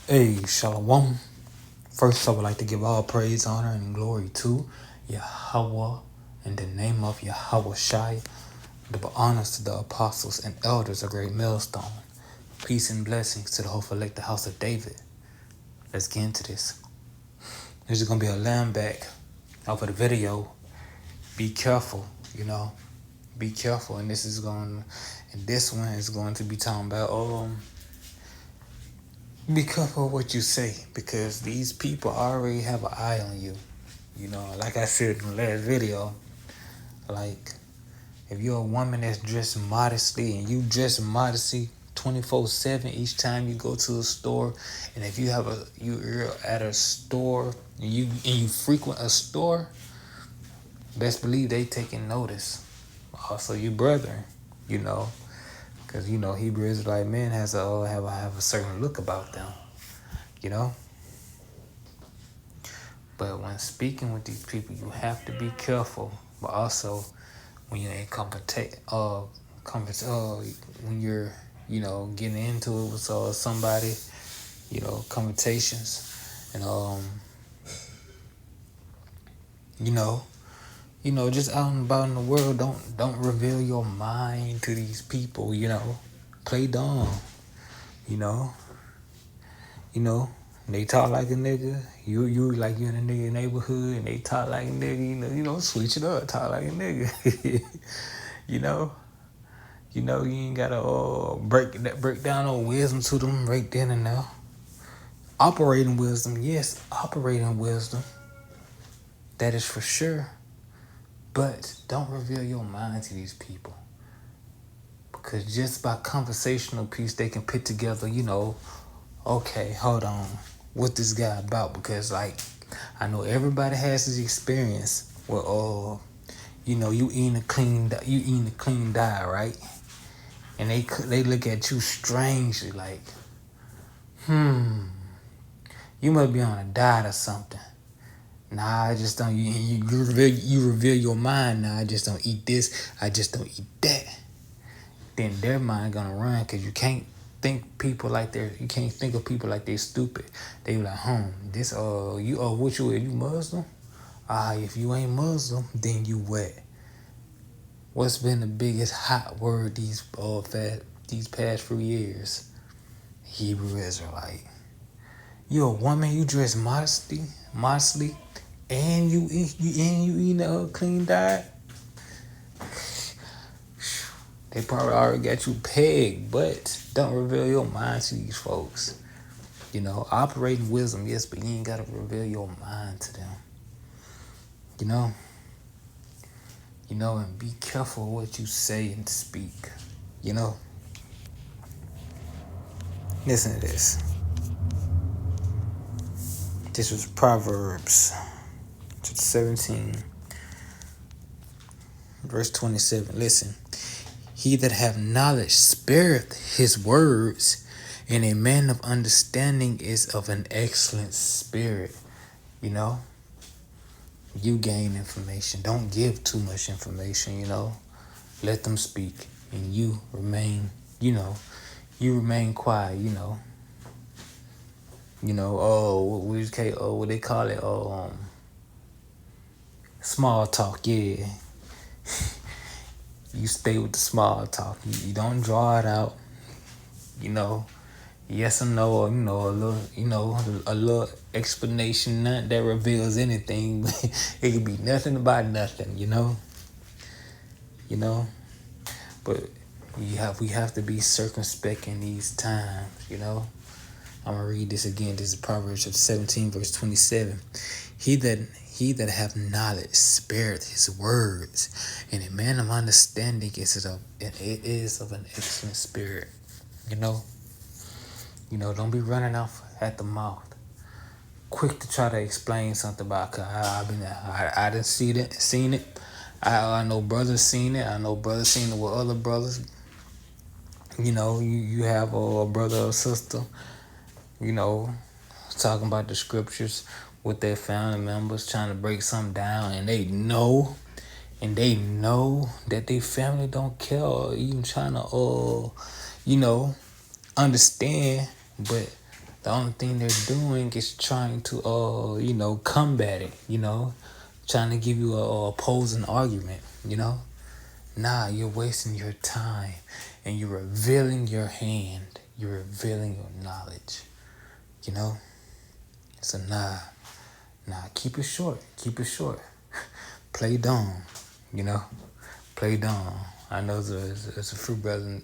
Hey, Shalom. First, I would like to give all praise, honor, and glory to Yahweh in the name of Yahweh Shai. Double honors to the apostles and elders of Great Millstone. Peace and blessings to the whole elect house of David. Let's get into this. This is going to be a lamb back off of the video. Be careful, Be careful. And this one is going to be talking about, be careful what you say, because these people already have an eye on you. Like I said in the last video, like if you're a woman that's dressed modestly and you dress modestly 24/7 each time you go to a store, and if you're at a store and you frequent a store, best believe they taking notice. Also, you brethren, because Hebrew Israelite men have a certain look about them, you know. But when speaking with these people, you have to be careful. But also, when you're in when you're getting into it with somebody, conversations, and just out and about in the world, don't reveal your mind to these people. Play dumb. They talk like a nigga. You like you're in a nigga neighborhood, and they talk like a nigga. Switch it up, talk like a nigga. You ain't gotta break down no wisdom to them right then and now. Operating wisdom, yes, operating wisdom. That is for sure. But don't reveal your mind to these people, because just by conversational piece, they can put together, okay, hold on, what this guy about? Because I know everybody has this experience where you eating a clean diet, right? And they look at you strangely like, you must be on a diet or something. Nah, I just don't. You reveal your mind. Nah, I just don't eat this. I just don't eat that. Then their mind gonna run, because you can't think of people like they're stupid. They be like, what you Muslim? If you ain't Muslim, then you what? What's been the biggest hot word these past few years? Hebrew Israelite. You a woman, you dress modestly, and you eat a clean diet. They probably already got you pegged, but don't reveal your mind to these folks. Operating wisdom, yes, but you ain't gotta reveal your mind to them. And be careful what you say and speak. Listen to this. This was Proverbs 17, verse 27. Listen. He that have knowledge spareth his words, and a man of understanding is of an excellent spirit. You gain information. Don't give too much information, Let them speak, and you remain quiet, what they call it, small talk, yeah. You stay with the small talk. You don't draw it out. Yes or no, or a little explanation, not that reveals anything. It could be nothing about nothing, But we have to be circumspect in these times, I'm gonna read this again. This is Proverbs 17, verse 27. He that have knowledge spareth his words, and a man of understanding is of an excellent spirit. Don't be running off at the mouth, quick to try to explain something about. I done seen it. I know brothers seen it. I know brothers seen it with other brothers. You have a brother or sister, talking about the scriptures with their family members, trying to break something down, and they know that their family don't care, or even trying to understand, but The only thing they're doing is trying to, combat it, trying to give you a opposing argument, Nah, you're wasting your time and you're revealing your hand. You're revealing your knowledge, you know? So keep it short. Keep it short. Play dumb, you know? Play dumb. I know there's a fruit brother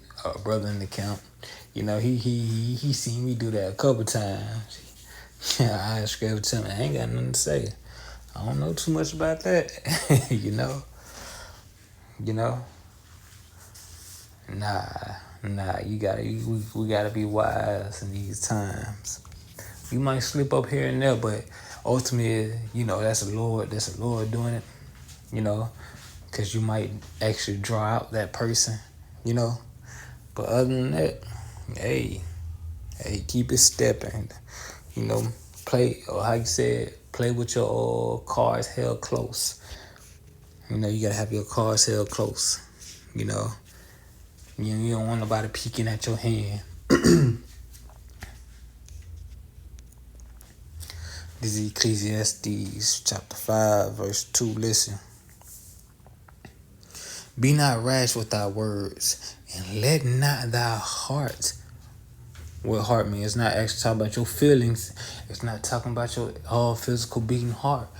in the camp. He seen me do that a couple times. Yeah, I scrapped to him. I ain't got nothing to say. I don't know too much about that. you know? You know? We gotta be wise in these times. You might slip up here and there, but ultimately, that's the Lord doing it, because you might actually draw out that person, But other than that, hey, keep it stepping, play, or how you said, play with your cards held close. You gotta have your cards held close, You don't want nobody peeking at your hand. This is Ecclesiastes chapter 5, verse 2. Listen. Be not rash with thy words, and let not thy heart. What heart means? It's not actually talking about your feelings. It's not talking about your physical beating heart.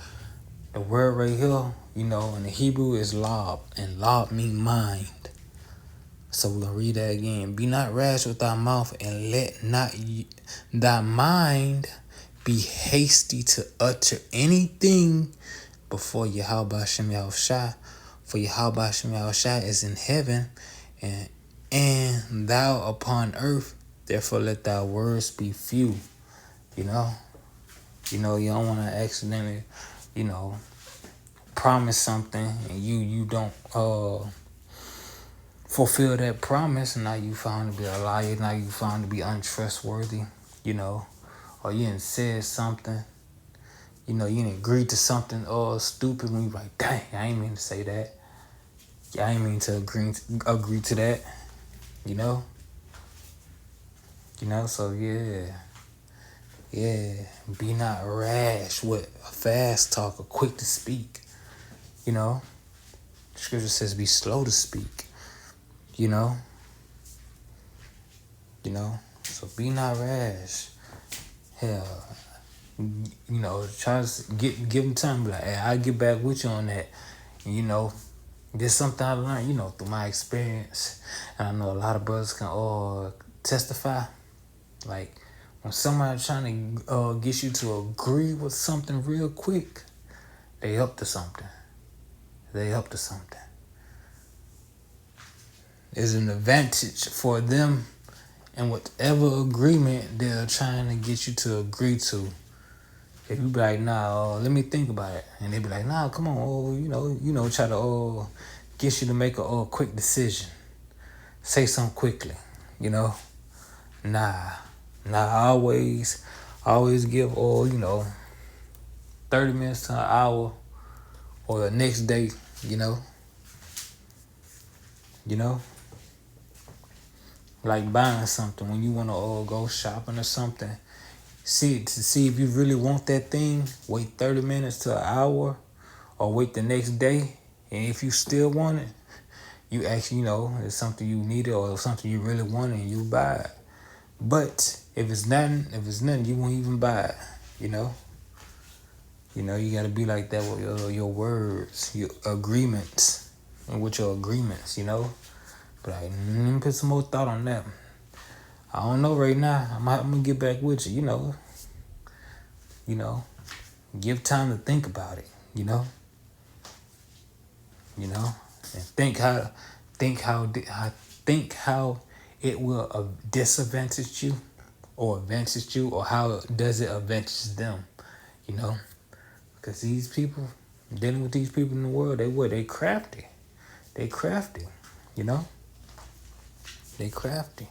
The word right here, in the Hebrew is lob, and lob means mind. So we're going to read that again. Be not rash with thy mouth, and let not thy mind be hasty to utter anything before Yahweh Shem Yahushua. For Yahweh Shem Yahushua is in heaven, and thou upon earth. Therefore let thy words be few. You don't want to accidentally, promise something and you don't fulfill that promise, and now you found to be a liar. Now you found to be untrustworthy. Or you didn't say something. You didn't agree to something stupid when you like, dang, I ain't mean to say that. I ain't mean to agree to that. So yeah. Be not rash with a fast talker, quick to speak. The scripture says be slow to speak. So be not rash. Hell, try to give them time. Be like, hey, I'll get back with you on that. There's something I learned, through my experience. And I know a lot of brothers can testify. Like, when somebody's trying to get you to agree with something real quick, they up to something. It's an advantage for them in whatever agreement they're trying to get you to agree to. If you be like, nah, let me think about it. And they be like, nah, come on, try to get you to make a quick decision. Say something quickly, Nah, always give 30 minutes to an hour or the next day, Like buying something when you want to go shopping or something. To see if you really want that thing, wait 30 minutes to an hour or wait the next day. And if you still want it, you actually, it's something you needed or something you really want and you buy it. But if it's nothing, you won't even buy it, You got to be like that with your words, your agreements, and with your agreements, But let me put some more thought on that. I don't know right now. I'm going to get back with you, Give time to think about it, And think how it will disadvantage you or advantage you, or how does it advantage them, Because these people, dealing with these people in the world, they crafty. They crafty, They crafty,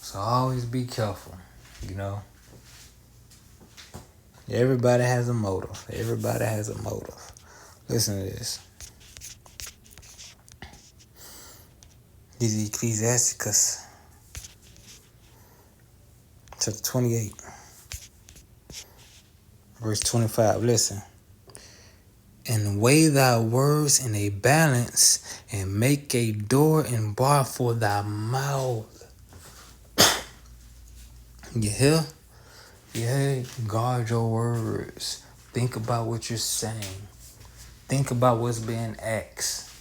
So always be careful, Everybody has a motive. Listen to this. This is Ecclesiasticus chapter 28, verse 25. Listen. And weigh thy words in a balance, and make a door and bar for thy mouth. You hear? Yeah, guard your words. Think about what you're saying. Think about what's being asked.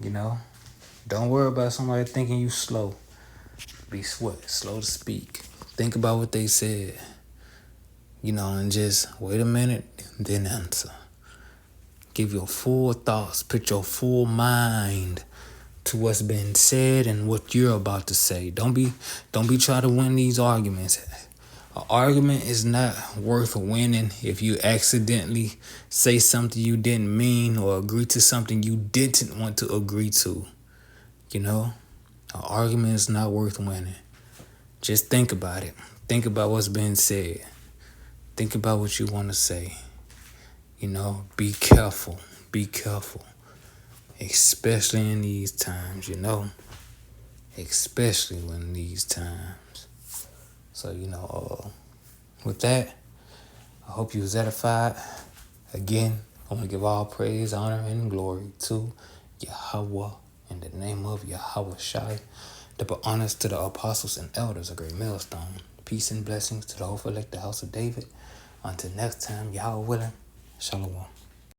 You know? Don't worry about somebody thinking you slow. Be slow to speak. Think about what they said. You know, and just wait a minute, then answer. Give your full thoughts. Put your full mind to what's been said and what you're about to say. Don't be trying to win these arguments. An argument is not worth winning if you accidentally say something you didn't mean or agree to something you didn't want to agree to. You know, an argument is not worth winning. Just think about it. Think about what's been said. Think about what you want to say. You know, be careful. Be careful. Especially in these times, you know. Especially in these times. So, you know, with that, I hope you was edified. Again, I want to give all praise, honor, and glory to Yahweh in the name of Yahweh Shai. Double honors to the apostles and elders, a great millstone. Peace and blessings to the whole elect, the house of David. Until next time, Yahweh willing, Shalom.